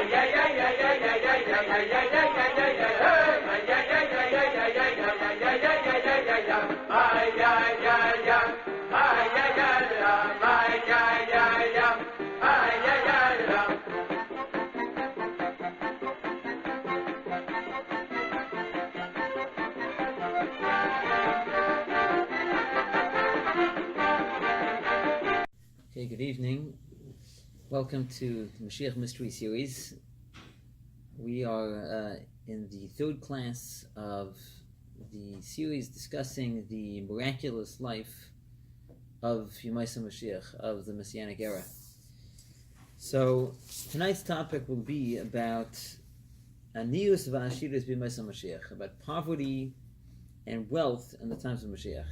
Okay, good evening. Welcome to the Moshiach Mystery series. We are in the third class of the series discussing the miraculous life of Yemaisa Mashiach, of the Messianic era. So tonight's topic will be about Anius v'Ashiras b'Yemaisa Mashiach, about poverty and wealth in the times of Mashiach.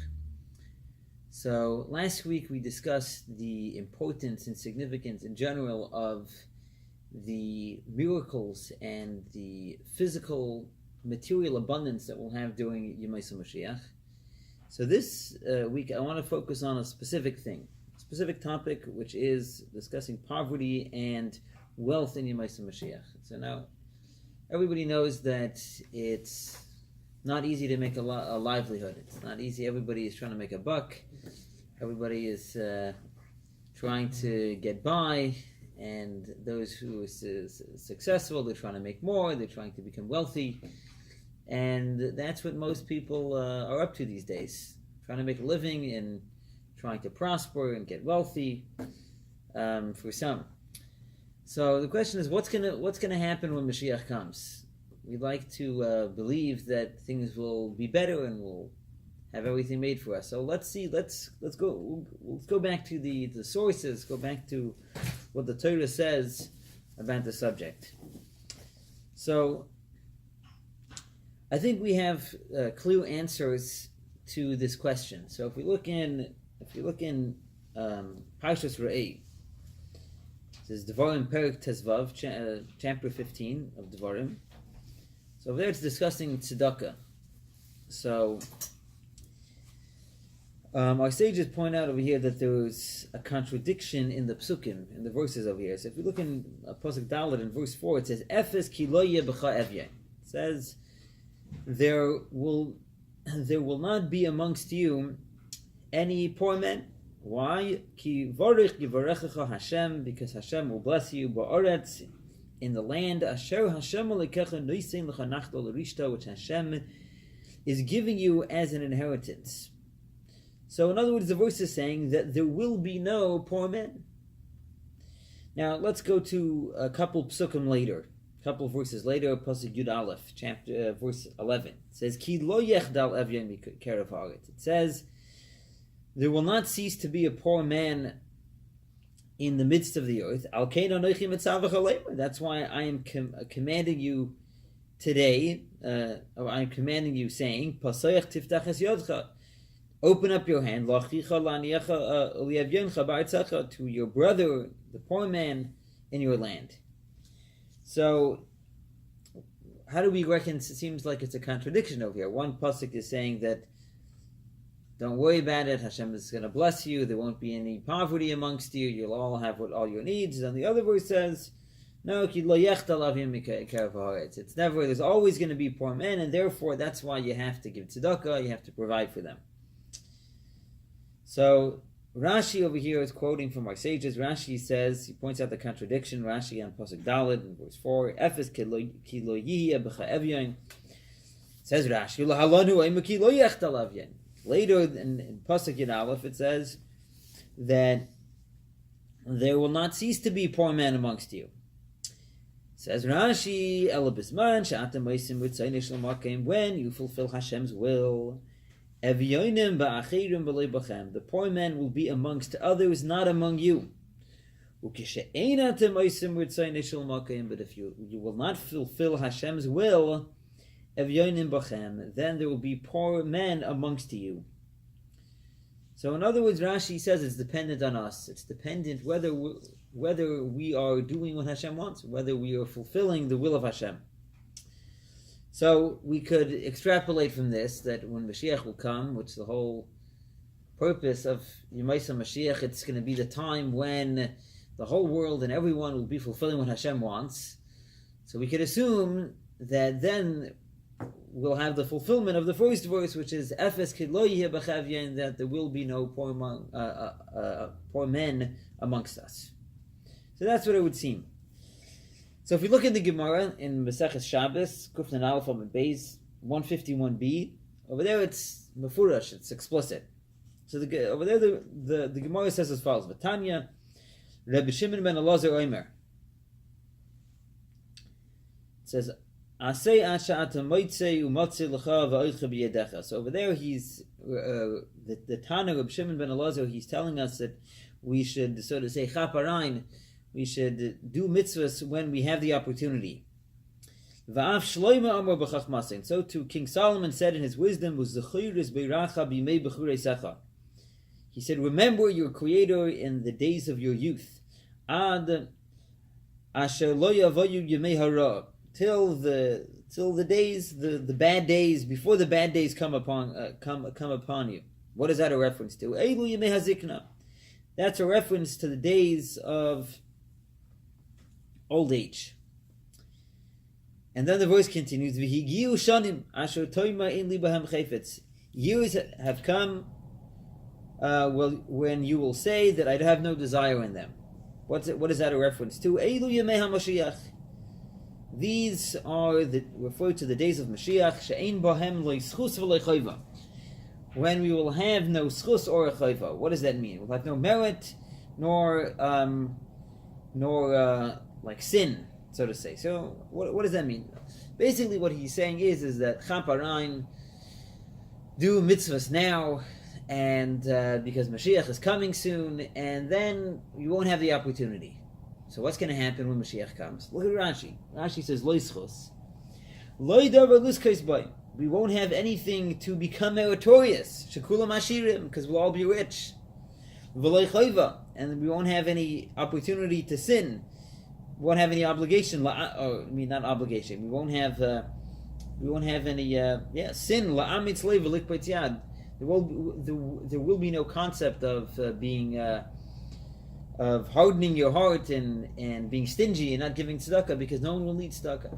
So last week we discussed the importance and significance in general of the miracles and the physical material abundance that we'll have during Yemaisa Mashiach. So this week I want to focus on a specific thing, a specific topic, which is discussing poverty and wealth in Yemaisa Mashiach. So now everybody knows that it's not easy to make a livelihood. It's not easy. Everybody is trying to make a buck. Everybody is trying to get by, and those who are successful, they're trying to make more, they're trying to become wealthy, and that's what most people are up to these days, trying to make a living and trying to prosper and get wealthy for some. So the question is, what's gonna happen when Mashiach comes? We'd like to believe that things will be better and we'll have everything made for us. So let's go back to the sources, go back to what the Torah says about the subject. So I think we have clear answers to this question. So if we look in Parshas Re'eh, it says Devarim Perek Tezvav, chapter 15 of Devarim. So over there it's discussing tzedakah. So our sages point out over here that there is a contradiction in the psukim, in the verses over here. So if we look in Pasuk Dalet in verse 4, it says, Efes ki lo yeh b'cha evyen. It says, there will not be amongst you any poor men. Why? Ki varich yivarechecha Hashem, because Hashem will bless you ba'aretz, in the land, Asher Hashem alekecha noisein l'chanachto l'rishta, which Hashem is giving you as an inheritance. So in other words, the verse is saying that there will be no poor men. Now let's go to a couple psukim later, a couple verses later, Pasuk Yud Aleph, chapter verse 11. It says, Ki lo yechdal evyen mikerav haaretz. It says, there will not cease to be a poor man in the midst of the earth. That's why I am commanding you today, or I am commanding you, saying, open up your hand to your brother, the poor man in your land. So, how do we reckon? It seems like it's a contradiction over here. One pasuk is saying that don't worry about it, Hashem is going to bless you, there won't be any poverty amongst you, you'll all have all your needs. And the other verse says, no, it's never, there's always going to be poor men, and therefore that's why you have to give tzedakah, you have to provide for them. So Rashi over here is quoting from our sages. Rashi says, he points out the contradiction, Rashi on Pasuk Dalet in verse 4, Efes ki lo yihya b'cha evyon. Says Rashi, L'halanu ema ki lo yechtal evyon. Later in Pasuk Yud Aleph it says that there will not cease to be poor men amongst you. Says Rashi, Ela bisman she'atem meisim ritzayin shel makom, when you fulfill Hashem's will, evyonim ba'achirim b'lei bachem, the poor men will be amongst others, not among you. Ukishe'ein atem meisim ritzayin shel makom, but if you will not fulfill Hashem's will, evyonim bachem, then there will be poor men amongst you. So in other words, Rashi says it's dependent on us. It's dependent whether we are doing what Hashem wants, whether we are fulfilling the will of Hashem. So we could extrapolate from this that when Mashiach will come, which the whole purpose of Yemaisa Mashiach, it's going to be the time when the whole world and everyone will be fulfilling what Hashem wants. So we could assume that then we'll have the fulfillment of the first verse, which is Efes kid lo yeh b'chavyin, that there will be no poor men amongst us. So that's what it would seem. So if we look at the Gemora in Maseches Shabbos, Kufnan Aleph Amud Beis 151b, over there it's mefurash, it's explicit. So over there the Gemara says as follows: V'tanya, Rabbi Shimon ben Elazar Omer. It says, Asay asha ata moitze u'motze l'cha v'oitcha b'yedecha. So over there he's the Tanach Rabbi Shimon ben Elazar, he's telling us that we should, so to say, chaparain, we should do mitzvahs when we have the opportunity. Va'af shloima amar b'chachmasin. So too King Solomon said in his wisdom, "U'zechiris beiracha b'mei b'churei secha." He said, remember your Creator in the days of your youth. Ad asher lo yavayu yemei hara. Till the days, the bad days, before the bad days come upon you. What is that a reference to? Eilu yemei hazikna. That's a reference to the days of old age. And then the verse continues, V'higiu shanim asher toima ein libahem chayfetz. Years have come when you will say that I have no desire in them. What is that a reference to? Eilu yemei haMoshiach. These are refer to the days of Moshiach, she'ein bohem lo yischus v'lo chayva, when we will have no schus or a chayva. What does that mean? We'll have no merit, nor like sin, so to say. So what does that mean? Basically, what he's saying is that chaparain, do mitzvahs now, and because Mashiach is coming soon, and then you won't have the opportunity. So what's going to happen when Mashiach comes? Look at Rashi. Rashi says, Lo yischus. Lo yidavar luskais boy. We won't have anything to become meritorious. Shekulam ashirim, because we'll all be rich. V'lo chayva, and we won't have any opportunity to sin. We won't have any obligation. Not obligation. We won't have any sin. La'amitz leiv v'likpeit yad. There will be no concept of being. Of hardening your heart and being stingy and not giving tzedakah, because no one will need tzedakah.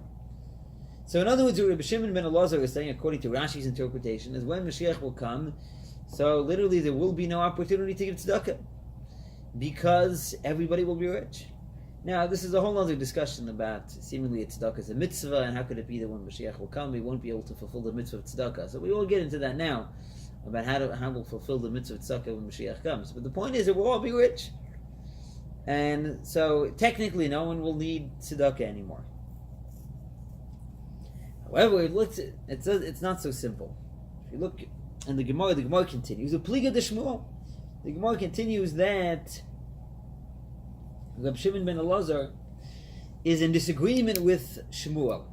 So in other words, what Rabbi Shimon ben Elazar is saying, according to Rashi's interpretation, is when Mashiach will come, so literally there will be no opportunity to give tzedakah, because everybody will be rich. Now this is a whole other discussion about seemingly tzedakah is a mitzvah, and how could it be that when Mashiach will come we won't be able to fulfill the mitzvah of tzedakah. So we will get into that now, about how we'll fulfill the mitzvah of tzedakah when Mashiach comes. But the point is that we'll all be rich. And so, technically, no one will need tzedakah anymore. However, it's not so simple. If you look in the Gemora continues. The pliga de Shmuel. The Gemora continues that Rabbi Shimon ben Elazar is in disagreement with Shmuel.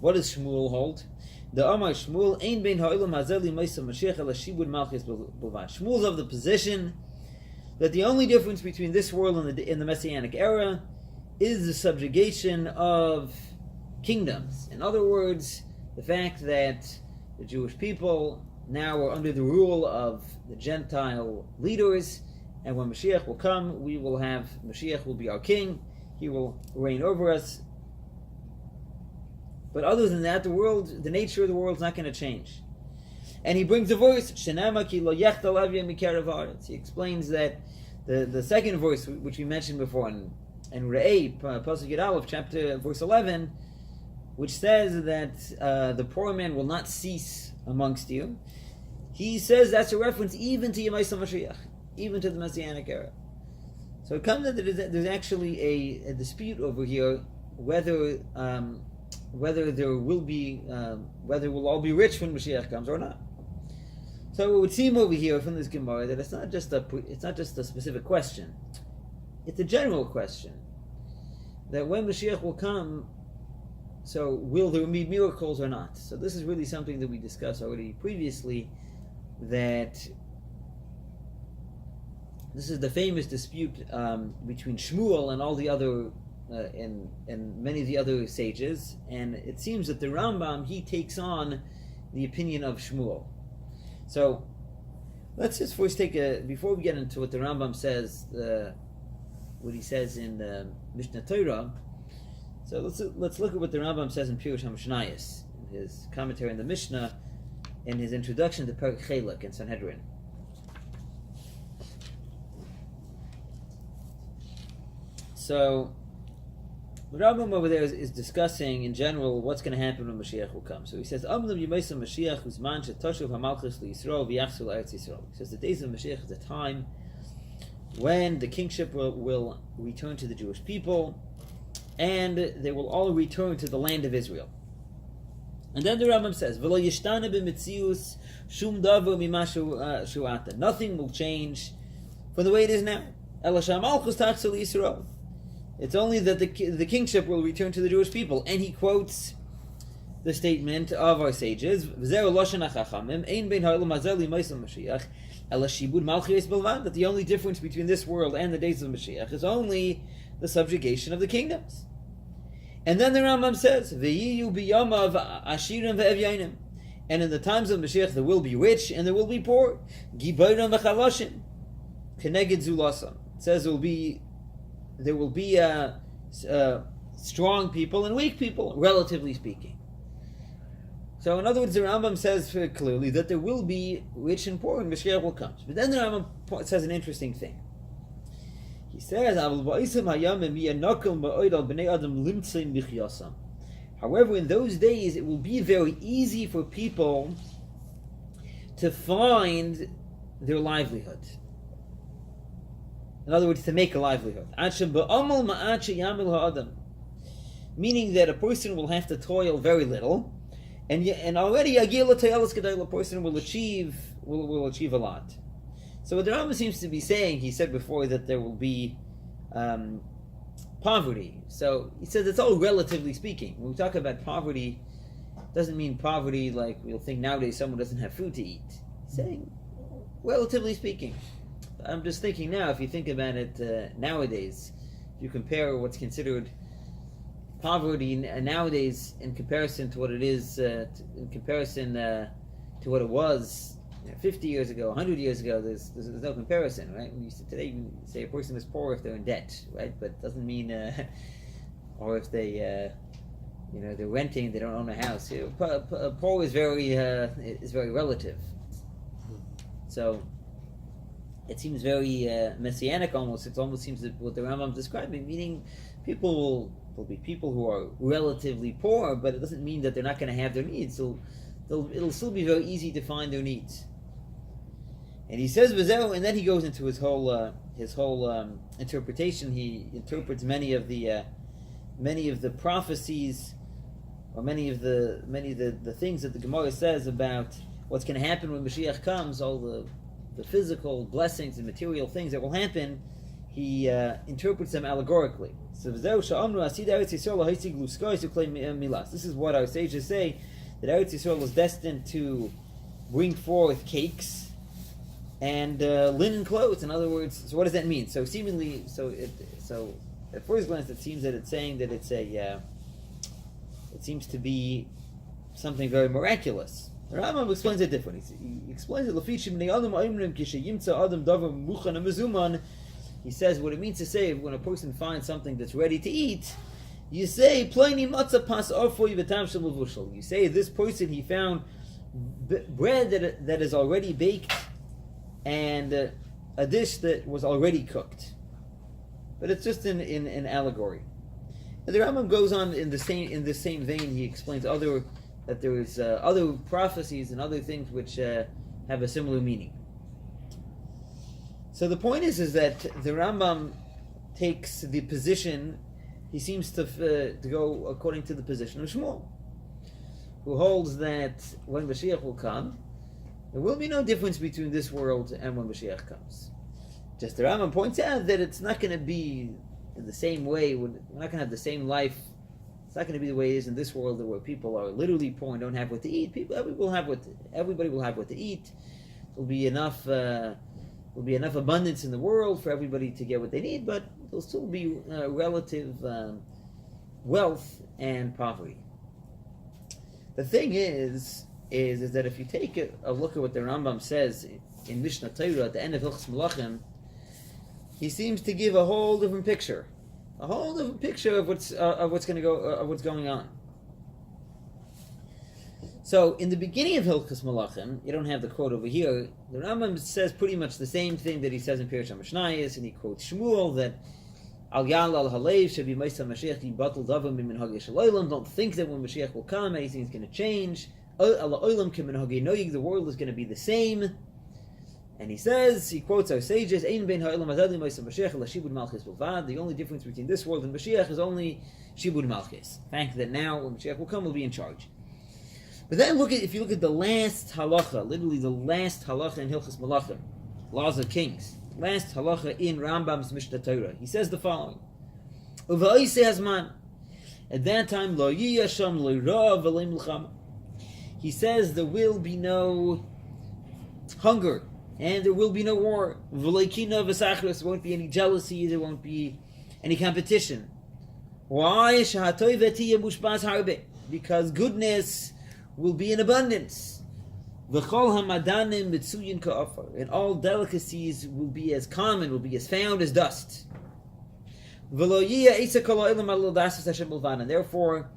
What does Shmuel hold? The Amar Shmuel ein bein ha'olam hazeh li'maisa Mashiach ela shibud malchus b'lvad. Shmuel's of the position that the only difference between this world and in the Messianic era is the subjugation of kingdoms. In other words, the fact that the Jewish people now are under the rule of the Gentile leaders, and when Mashiach will come, Mashiach will be our king, he will reign over us. But other than that, the nature of the world is not going to change. And he brings a verse, Shenama ki lo yechtal avya mikerav haaretz. He explains that the second verse, which we mentioned before, in Re'eh, Pasuk Yud Aleph, chapter verse 11, which says that the poor man will not cease amongst you. He says that's a reference even to Yemaisa Mashiach, even to the Messianic era. So it comes that there's actually a dispute over here whether there will be whether we'll all be rich when Mashiach comes or not. So it would seem over here from this Gemara that it's not just a specific question; it's a general question. That when Mashiach will come, so will there be miracles or not? So this is really something that we discussed already previously. That this is the famous dispute between Shmuel and all the other and many of the other sages, and it seems that the Rambam, he takes on the opinion of Shmuel. So let's just first before we get into what the Rambam says, what he says in the Mishnah Torah. So let's look at what the Rambam says in Pirush HaMishnayos, in his commentary on the Mishnah, in his introduction to Perek Chelek in Sanhedrin. So the Rambam over there is discussing in general what's going to happen when Mashiach will come. So he says, Mashiach uzman shetoshuv hamalchus liYisroel v'yachzor la'eretz Yisroel. He says the days of Mashiach is a time when the kingship will return to the Jewish people, and they will all return to the land of Israel. And then the Rambam says, "V'lo yishtana b'metzius shum davar mima shu'ata." Nothing will change from the way it is now. Ela shamalchus tachzor liYisroel. It's only that the kingship will return to the Jewish people. And he quotes the statement of our sages, that the only difference between this world and the days of Mashiach is only the subjugation of the kingdoms. And then the Rambam says, and in the times of Mashiach there will be rich and there will be poor. It says there will be strong people and weak people, relatively speaking. So in other words, the Rambam says very clearly that there will be rich and poor and Mashiach will come. But then the Rambam says an interesting thing. He says, however, in those days it will be very easy for people to find their livelihood. In other words, to make a livelihood. Meaning that a person will have to toil very little, and already a person will achieve a lot. So what the Rambam seems to be saying, he said before that there will be poverty. So he says it's all relatively speaking. When we talk about poverty, it doesn't mean poverty like we'll think nowadays someone doesn't have food to eat. He's saying, relatively speaking. I'm just thinking now, if you think about it nowadays, if you compare what's considered poverty nowadays in comparison to what it is, in comparison to what it was 50 years ago, 100 years ago, there's no comparison, right? When you today you say a person is poor if they're in debt, right? But it doesn't mean, or if they, they're renting, they don't own a house. Poor is very relative. So it seems very messianic almost. It almost seems that what the Rambam is describing, meaning people will be people who are relatively poor, but it doesn't mean that they're not going to have their needs. So it'll still be very easy to find their needs. And he says, and then he goes into his whole interpretation. He interprets many of the prophecies, or many of the things that the Gemora says about what's going to happen when Mashiach comes, all the physical blessings and material things that will happen. He interprets them allegorically. So this is what our sages say, that Eretz Yisrael is destined to bring forth cakes and linen clothes. In other words, so what does that mean? So seemingly, so at first glance, it seems that it's saying that it's it seems to be something very miraculous. The Rambam explains it differently. He explains it. He says what it means to say when a person finds something that's ready to eat, you say, you say this person, he found bread that is already baked and a dish that was already cooked. But it's just in allegory. And the Rambam goes on in the same vein. He explains that there is other prophecies and other things which have a similar meaning. So the point is that the Rambam takes the position. He seems to go according to the position of Shmuel, who holds that when Mashiach will come, there will be no difference between this world and when Mashiach comes. Just the Rambam points out that it's not going to be in the same way. We're not going to have the same life. It's not going to be the way it is in this world, where people are literally poor and don't have what to eat. Everybody will have what to eat. There'll be enough. Will be enough abundance in the world for everybody to get what they need, but there'll still be relative wealth and poverty. The thing is that if you take a look at what the Rambam says in Mishnah Torah at the end of Hilchos Melachim, he seems to give a whole different picture. a whole different picture of what's going on. So, in the beginning of Hilchos Malachim, you don't have the quote over here. The Rambam says pretty much the same thing that he says in Pirush HaMishnayos, and he quotes Shmuel that Al Yal Al Halev should be Ma'aseh Mashiach Yibatul Davar Miminhagei Shel Olam. Don't think that when Mashiach will come, anything's going to change. Al Olam Kiminhagei Noyig. The world is going to be the same. And he quotes our sages, Ein bein ha'olam hazeh Ma'aseh Mashiach ela Shibud Malchus Bilvad. The only difference between this world and Mashiach is only Shibud Malchus. The fact that now when Mashiach will come, will be in charge. But then if you look at the last halacha, literally the last halacha in Hilchos Malachim, Laws of Kings, last halacha in Rambam's Mishnah Torah, he says the following: Uva'isei hazman. At that time, lo yiyasham lo ra v'lo milchama. He says there will be no hunger and there will be no war. V'lo kina v'sachros. There won't be any jealousy. There won't be any competition. Why? Shehatoy v'tiyeh mushbaz harbe. Because goodness will be in abundance. V'chol hamadanim mitzuyin ka'afar, and all delicacies will be as common, will be as found as dust. V'lo yiyeh isa kol ha'olam al l'dasas Hashem bilvad, and therefore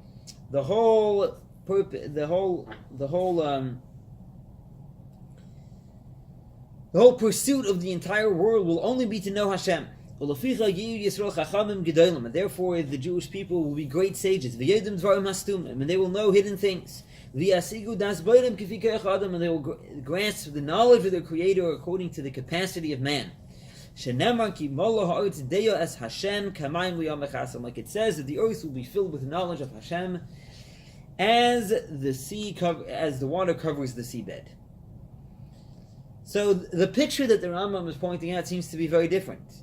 the whole pursuit of the entire world will only be to know Hashem. And therefore the Jewish people will be great sages, and they will know hidden things. And they will grasp the knowledge of their Creator according to the capacity of man. Like it says that the earth will be filled with knowledge of Hashem as the water covers the seabed. So the picture that the Rambam is pointing out seems to be very different.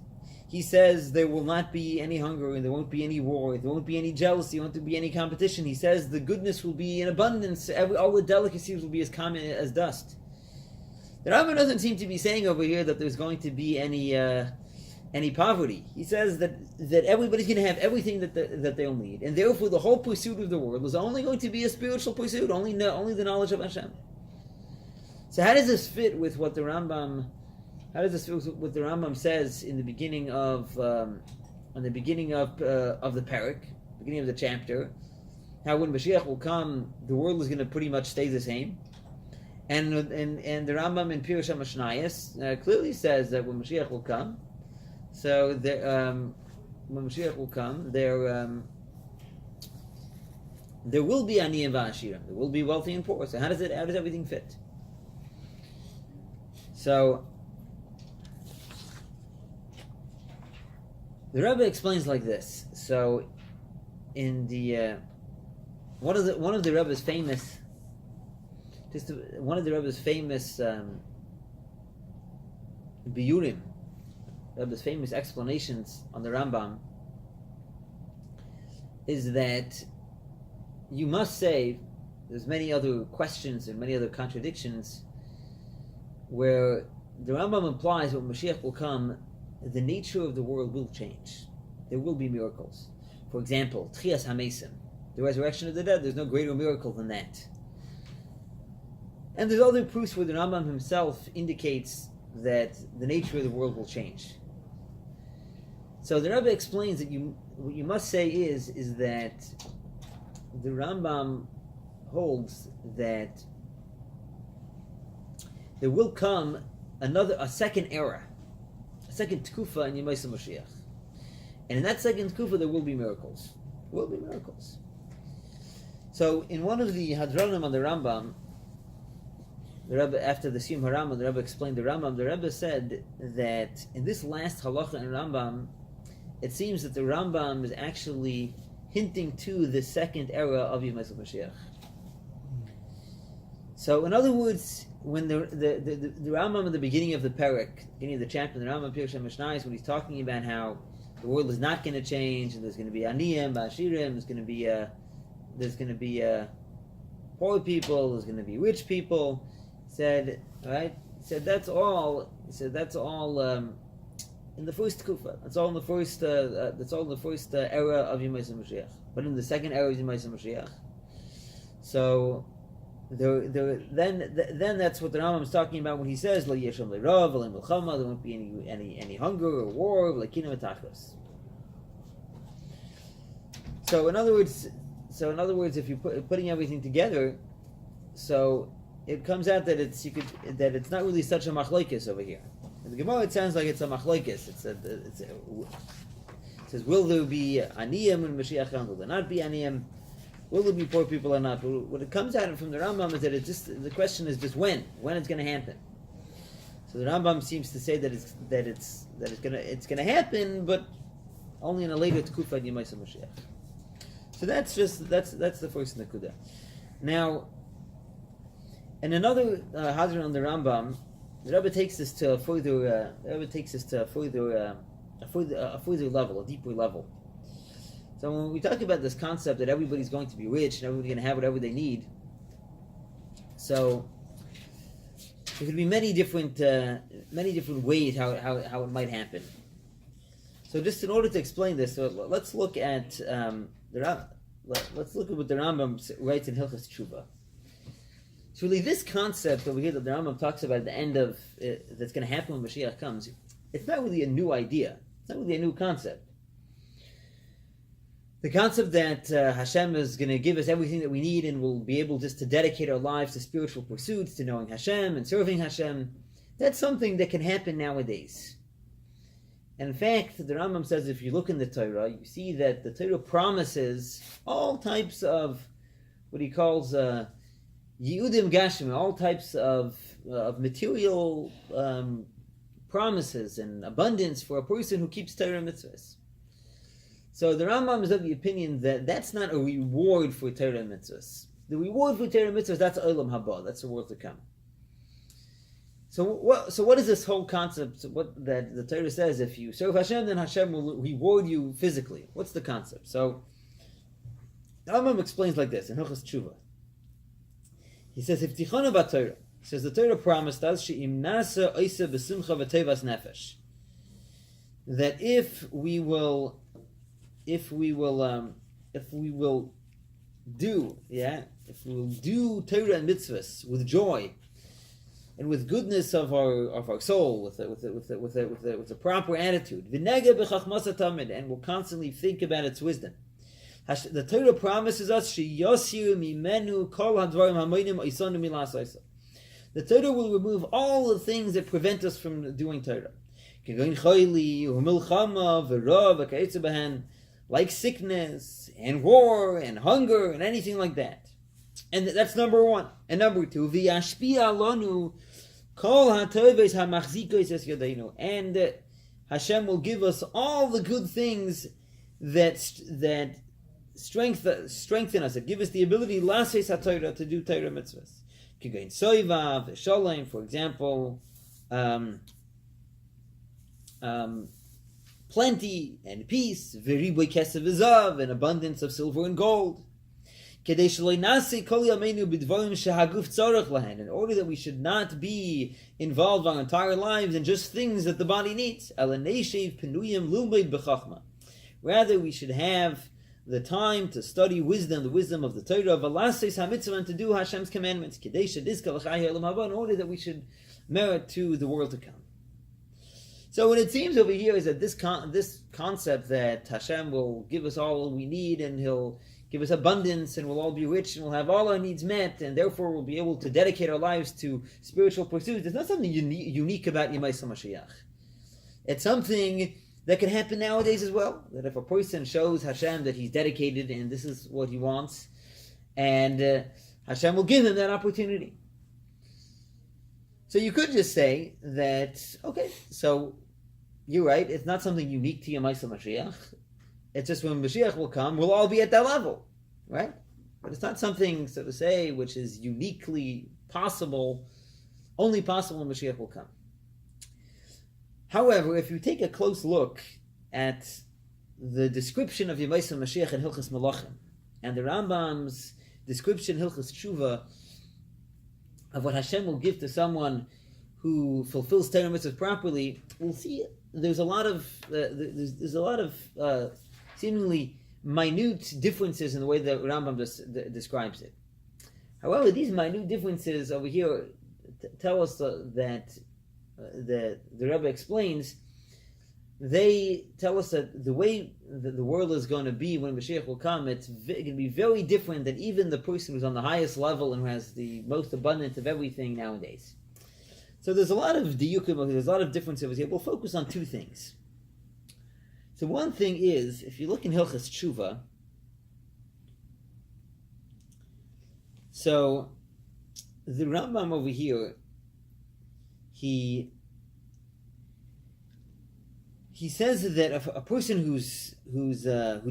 He says there will not be any hunger, and there won't be any war, there won't be any jealousy, there won't be any competition. He says the goodness will be in abundance, all the delicacies will be as common as dust. The Rambam doesn't seem to be saying over here that there's going to be any poverty. He says that everybody's going to have everything that they'll need, and therefore the whole pursuit of the world is only going to be a spiritual pursuit, only the knowledge of Hashem. So how does this fit with what the Rambam? How does this fit with what the Rambam says in the beginning of the parak, beginning of the chapter? How when Mashiach will come, the world is going to pretty much stay the same, and the Rambam in Pirush HaMishnayos clearly says that when Mashiach will come, when Mashiach will come, there will be aniyim v'ashirim, there will be wealthy and poor. So how does everything fit? So the Rebbe explains like this. So in the one of the Rebbe's famous biyurim, Rebbe's famous explanations on the Rambam is that you must say there's many other questions and many other contradictions where the Rambam implies when Mashiach will come, the nature of the world will change. There will be miracles. For example, Tchias HaMesim, the resurrection of the dead. There's no greater miracle than that. And there's other proofs where the Rambam himself indicates that the nature of the world will change. So the Rebbe explains that what you must say is that the Rambam holds that there will come a second era, a second tkufa in Yemais Moshiach. And in that second tkufa there will be miracles. There will be miracles. So in one of the Hadronim on the Rambam, the Rebbe, after the Siyum HaRambam, the Rebbe explained the Rambam. The Rebbe said that in this last halacha in Rambam, it seems that the Rambam is actually hinting to the second era of Yemais Moshiach. So in other words, when the Rambam at the beginning of the parak, beginning of the chapter, the Rambam Pirush HaMishnayos, when he's talking about how the world is not going to change, and there's going to be aniyim, ba'ashirim, there's going to be poor people, there's going to be rich people. Said that's all. He said that's all in the first kufa. That's all in the first. Era of Yemais Mashiach. But in the second era of Yemais Mashiach, so then that's what the Rambam is talking about when he says Lo yesham le'rav v'lo milchama. There won't be any hunger or war. V'lekinam etachos. So in other words, if you're putting everything together, so it comes out that it's not really such a machlokes over here. In the Gemara, it sounds like it's a machlokes. It says, will there be aniyim when Moshiach comes? Will there not be aniyim? Will there be poor people or not? But what it comes out from the Rambam is that the question is just when it's going to happen. So the Rambam seems to say that it's going to happen, but only in a later tekufa Yemais Moshiach. So that's the first nekuda. Now, in another hadron on the Rambam, the Rebbe takes this to a further level, a deeper level. So when we talk about this concept that everybody's going to be rich and everybody's going to have whatever they need, so there could be many different ways how it might happen. So just in order to explain this, so let's look at let's look at what the Rambam writes in Hilchos Tshuva. So really, this concept over here that the Rambam talks about at the end of that's going to happen when Mashiach comes, it's not really a new idea. It's not really a new concept. The concept that Hashem is going to give us everything that we need and we'll be able just to dedicate our lives to spiritual pursuits, to knowing Hashem and serving Hashem, that's something that can happen nowadays. And in fact, the Rambam says if you look in the Torah, you see that the Torah promises all types of what he calls Yiudim Gashim, all types of material promises and abundance for a person who keeps Torah mitzvahs. So the Rambam is of the opinion that that's not a reward for Torah mitzvahs. The reward for Torah mitzvahs, that's Olam Haba, that's the world to come. So what is this whole concept? What that the Torah says, if you serve Hashem, then Hashem will reward you physically. What's the concept? So the Rambam explains like this in Hilchos Tshuva. He says, "If tichana b'Torah," he says the Torah promised us she'im nasa oisa b'simcha v'tevas nefesh, that if we will do Torah and mitzvahs with joy and with goodness of our soul, with a proper attitude, and will constantly think about its wisdom. The Torah promises us the Torah will remove all the things that prevent us from doing Torah, like sickness and war and hunger and anything like that. And that's number one. And number two, and Hashem will give us all the good things that strengthen us, that give us the ability to do Torah mitzvahs. For example, plenty and peace, and abundance of silver and gold. In order that we should not be involved our entire lives in just things that the body needs. Rather, we should have the time to study wisdom, the wisdom of the Torah, and to do Hashem's commandments, in order that we should merit to the world to come. So what it seems over here is that this concept that Hashem will give us all we need and He'll give us abundance and we'll all be rich and we'll have all our needs met and therefore we'll be able to dedicate our lives to spiritual pursuits. It's not something unique about Yemais Mashiach. It's something that can happen nowadays as well. That if a person shows Hashem that he's dedicated and this is what he wants, and Hashem will give him that opportunity. So you could just say that, okay, so you're right, it's not something unique to Yemais Mashiach. It's just when Mashiach will come, we'll all be at that level, right? But it's not something, so to say, which is uniquely possible, only possible when Mashiach will come. However, if you take a close look at the description of Yemais Mashiach in Hilchos Malachim, and the Rambam's description in Hilchos Tshuva of what Hashem will give to someone who fulfills Torah mitzvahs properly, we'll see there's a lot of seemingly minute differences in the way that Rambam describes it. However, these minute differences over here tell us that the Rebbe explains they tell us that the way that the world is going to be when Mashiach will come, it's going to be very different than even the person who's on the highest level and who has the most abundance of everything nowadays. So there's a lot of diyukim, there's a lot of differences here. We'll focus on two things. So one thing is, if you look in Hilchas Tshuva, so the Rambam over here, he says that a person who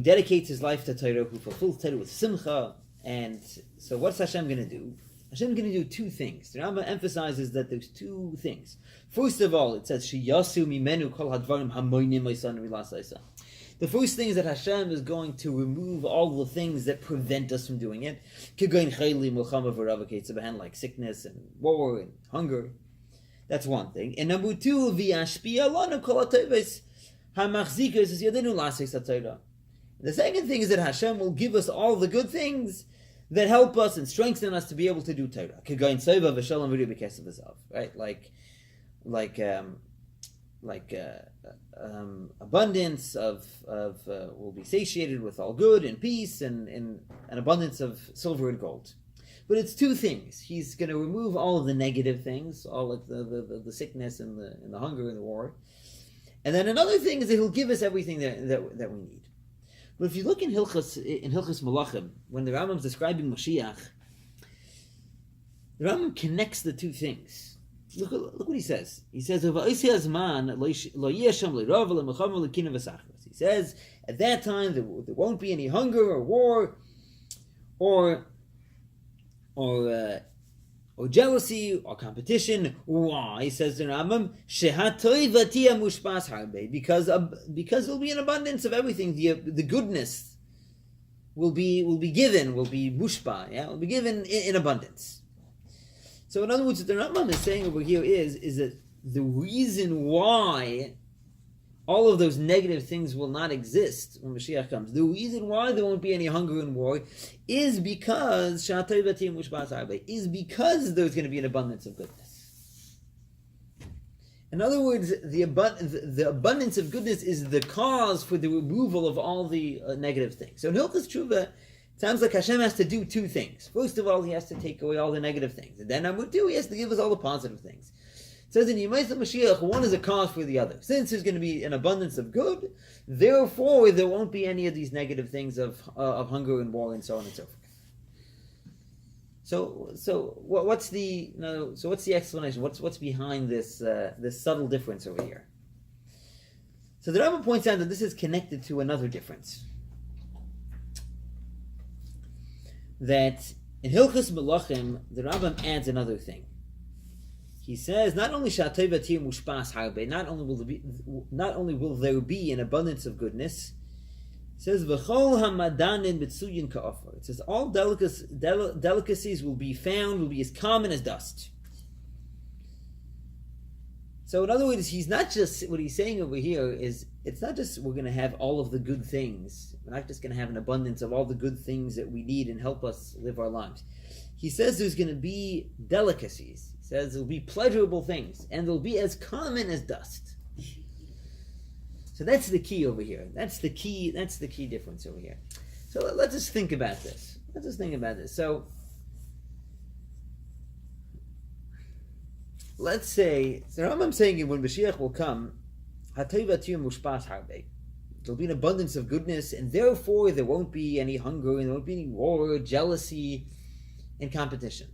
dedicates his life to Torah, who fulfills Torah with simcha, and so what's Hashem going to do? Hashem is going to do two things. The Rambam emphasizes that there's two things. First of all, it says Shiyasu mimenu kol hadvarim hamoinim meisan milasaysa. The first thing is that Hashem is going to remove all the things that prevent us from doing it, like sickness and war and hunger. That's one thing. And number two, the second thing is that Hashem will give us all the good things that help us and strengthen us to be able to do Torah. Right? Abundance of will be satiated with all good and peace and an abundance of silver and gold. But it's two things. He's going to remove all of the negative things, all of the sickness and the hunger and the war. And then another thing is that he'll give us everything that we need. But if you look in Hilchas Malachim, when the Rambam is describing Moshiach, the Rambam connects the two things. Look what he says. He says, He says, at that time there won't be any hunger or war or jealousy or competition. Why? Says the Rambam, because there'll be an abundance of everything. The goodness will be given, will be mushpa, will be given in abundance. So in other words, what the Rambam is saying over here is that the reason why all of those negative things will not exist when Mashiach comes, the reason why there won't be any hunger and war is because there's going to be an abundance of goodness. In other words, the abundance of goodness is the cause for the removal of all the negative things. So in Hilchas Tshuva, it sounds like Hashem has to do two things. First of all, he has to take away all the negative things. And then number two, he has to give us all the positive things. It says in Yemaisa Mashiach, one is a cause for the other. Since there's going to be an abundance of good, therefore there won't be any of these negative things of hunger and war and so on and so forth. So what's the explanation? What's behind this subtle difference over here? So the Rebbe points out that this is connected to another difference. That in Hilchas Melachim, the Rambam adds another thing. He says, not only will there be an abundance of goodness, it says, V'chol hamadanin b'tsuyin ka'ofar. It says, all delicacies will be as common as dust. So in other words, he's not just, what he's saying over here is, it's not just we're going to have all of the good things. We're not just going to have an abundance of all the good things that we need and help us live our lives. He says there's going to be delicacies. He says there'll be pleasurable things, and they'll be as common as dust. So that's the key over here. That's the key difference over here. So let's just think about this. So let's say, I'm saying when Mashiach will come, there'll be an abundance of goodness, and therefore there won't be any hunger, and there won't be any war, jealousy, and competition.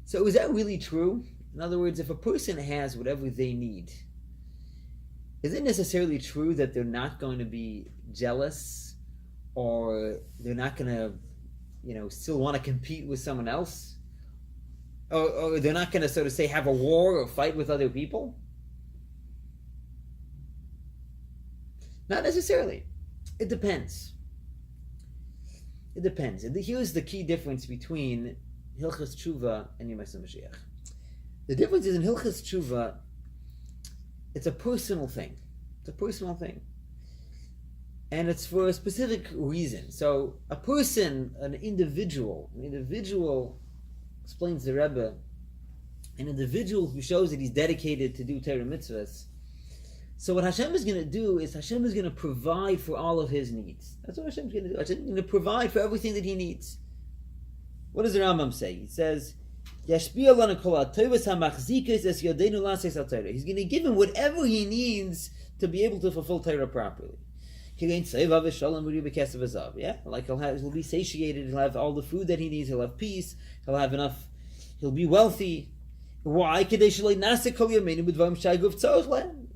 So is that really true? In other words, if a person has whatever they need, is it necessarily true that they're not going to be jealous, or they're not going to, still want to compete with someone else? Or they're not going to, so to say, have a war or fight with other people? Not necessarily. It depends. And here's the key difference between Hilchas Tshuva and Yemaisa Mashiach. The difference is in Hilchas Tshuva, it's a personal thing. And it's for a specific reason. So a person, an individual, explains the Rebbe, an individual who shows that he's dedicated to do Torah mitzvahs, So what Hashem is going to do is Hashem is going to provide for all of his needs. That's what Hashem is going to do. Hashem is going to provide for everything that he needs. What does the Rambam say? He says, He's going to give him whatever he needs to be able to fulfill Torah properly. Yeah, like he'll be satiated, he'll have all the food that he needs, he'll have peace, he'll have enough, he'll be wealthy. Why? It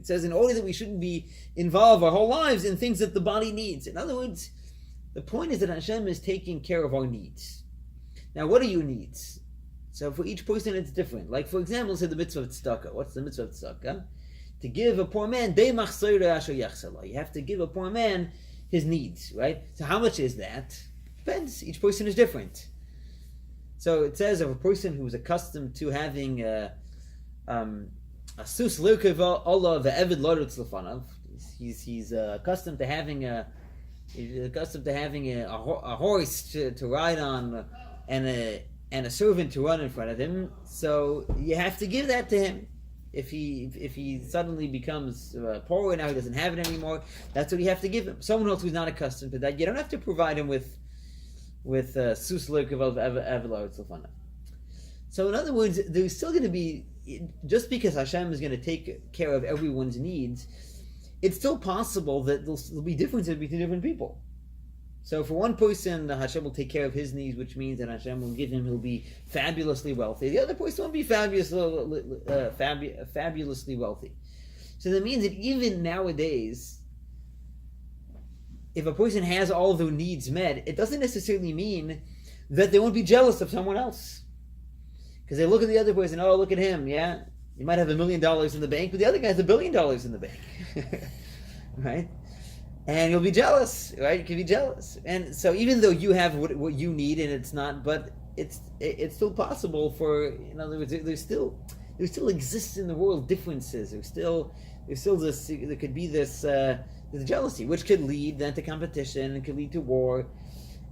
says in order that we shouldn't be involved our whole lives in things that the body needs. In other words, the point is that Hashem is taking care of our needs. Now, what are your needs? So for each person it's different. Like for example, say the mitzvah of tzedakah. What's the mitzvah of tzedakah? To give a poor man, you have to give a poor man his needs, right? So how much is that? Depends. Each person is different. So it says of a person who's accustomed to having a sus lirkeva Allah ve'evid loritz lefanav. He's accustomed to having a horse to ride on and a servant to run in front of him. So you have to give that to him. If he suddenly becomes poor and now he doesn't have it anymore, that's what you have to give him. Someone else who's not accustomed to that, you don't have to provide him with sus lirkeva ve'evid loritz lefanav. So in other words, there's still going to be, just because Hashem is going to take care of everyone's needs, it's still possible that there'll be differences between different people. So for one person, Hashem will take care of his needs, which means that Hashem will give him, he'll be fabulously wealthy. The other person won't be fabulously wealthy. So that means that even nowadays, if a person has all of their needs met, it doesn't necessarily mean that they won't be jealous of someone else. Because they look at the other person, oh, look at him, yeah? You might have $1 million in the bank, but the other guy has $1 billion in the bank. Right? And you'll be jealous, right? You can be jealous. And so even though you have what you need and it's not, but it's still possible for, in other words, there still exists in the world differences. There could be this jealousy, which could lead then to competition and could lead to war.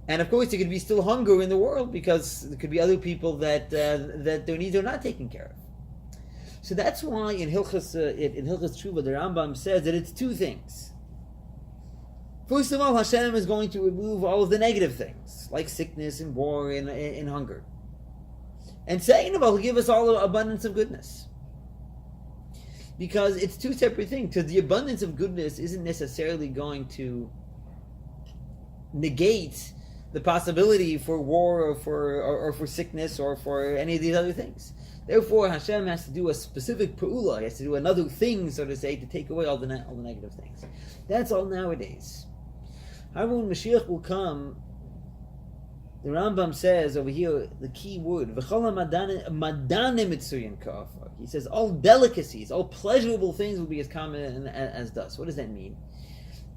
And of course, there could be still hunger in the world because there could be other people that their needs are not taken care of. So that's why in Hilchos Tshuva, the Rambam says that it's two things. First of all, Hashem is going to remove all of the negative things, like sickness and war and hunger. And second of all, He'll give us all abundance of goodness. Because it's two separate things. Because the abundance of goodness isn't necessarily going to negate the possibility for war or for sickness or for any of these other things. Therefore, Hashem has to do a specific pa'ula. He has to do another thing, so to say, to take away all the negative things. That's all nowadays. However, when Mashiach will come, the Rambam says over here, the key word, he says all delicacies, all pleasurable things will be as common as dust. What does that mean?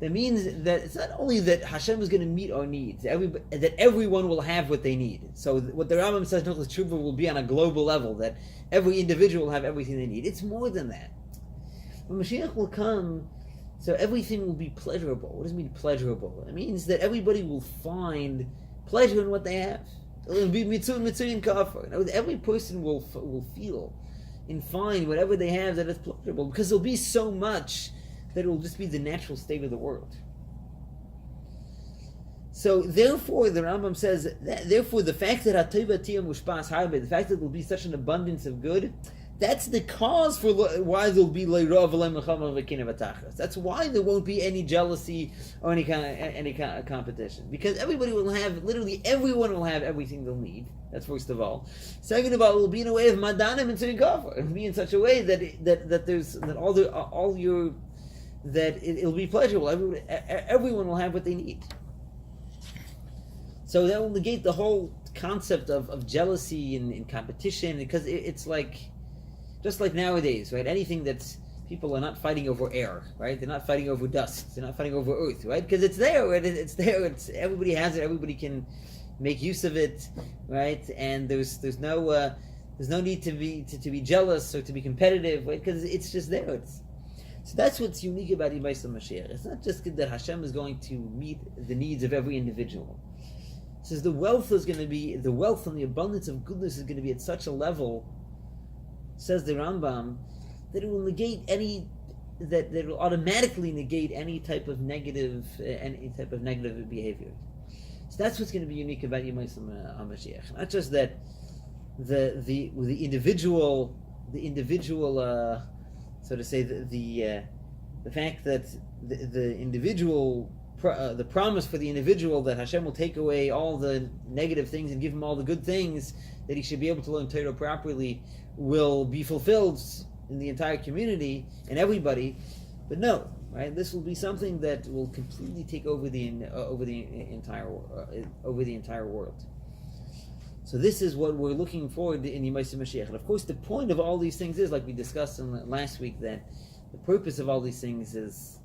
That means that it's not only that Hashem is going to meet our needs, that everyone will have what they need. So what the Rambam says, Hilchos Tshuva, will be on a global level, that every individual will have everything they need. It's more than that. When Mashiach will come, so everything will be pleasurable. What does it mean pleasurable? It means that everybody will find pleasure in what they have. It'll be mitzvah kafar. Every person will feel and find whatever they have that is pleasurable, because there'll be so much that it will just be the natural state of the world. So therefore, the Rambam says, the fact that the fact that there will be such an abundance of good, that's the cause for why there will be that's why there won't be any jealousy or any kind of competition, because everybody will have, literally everyone will have everything they'll need. That's first of all. Second of all, it will be in a way of madanim and tzedakah. It will be in such a way that it'll be pleasurable. Everyone will have what they need. So that will negate the whole concept of jealousy and competition, because it's like, just like nowadays, right? Anything that's, people are not fighting over air, right? They're not fighting over dust. They're not fighting over earth, right? Because it's there, right? It's there. Everybody has it. Everybody can make use of it, right? And there's no need to be jealous or to be competitive, right? Because it's just there. So that's what's unique about Yisroel Mashiach. It's not just that Hashem is going to meet the needs of every individual. It says the wealth and the abundance of goodness is going to be at such a level, says the Rambam, that it will negate any that will automatically negate any type of negative behavior. So that's what's going to be unique about Yemais HaMashiach. Not just that the individual, so to say, the fact that the individual, the promise for the individual that Hashem will take away all the negative things and give him all the good things, that he should be able to learn Torah properly, will be fulfilled in the entire community and everybody. But no, right? This will be something that will completely take over the entire world. So this is what we're looking forward to in Yemais HaMashiach. And of course, the point of all these things is, like we discussed last week, that the purpose of all these things is,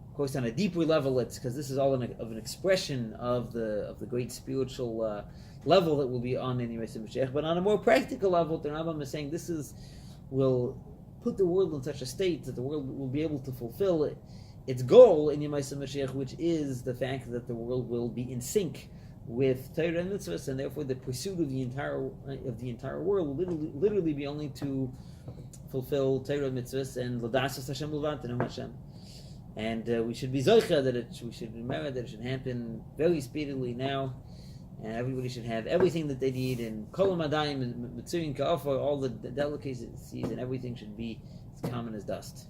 of course, on a deeper level. It's because this is all of an expression of the great spiritual level that will be on in Yemais HaMashiach. But on a more practical level, the Rambam is saying will put the world in such a state that the world will be able to fulfill its goal in Yemais HaMashiach, which is the fact that the world will be in sync with Torah and mitzvahs, and therefore the pursuit of the entire world will literally be only to fulfill Torah mitzvahs and l'dasas Hashem l'vad, to know Hashem. And we should be zoicha we should remember that it should happen very speedily now, and everybody should have everything that they need, and kol hamadayim and mitzurin ka'afar, all the delicacies and everything should be as common as dust.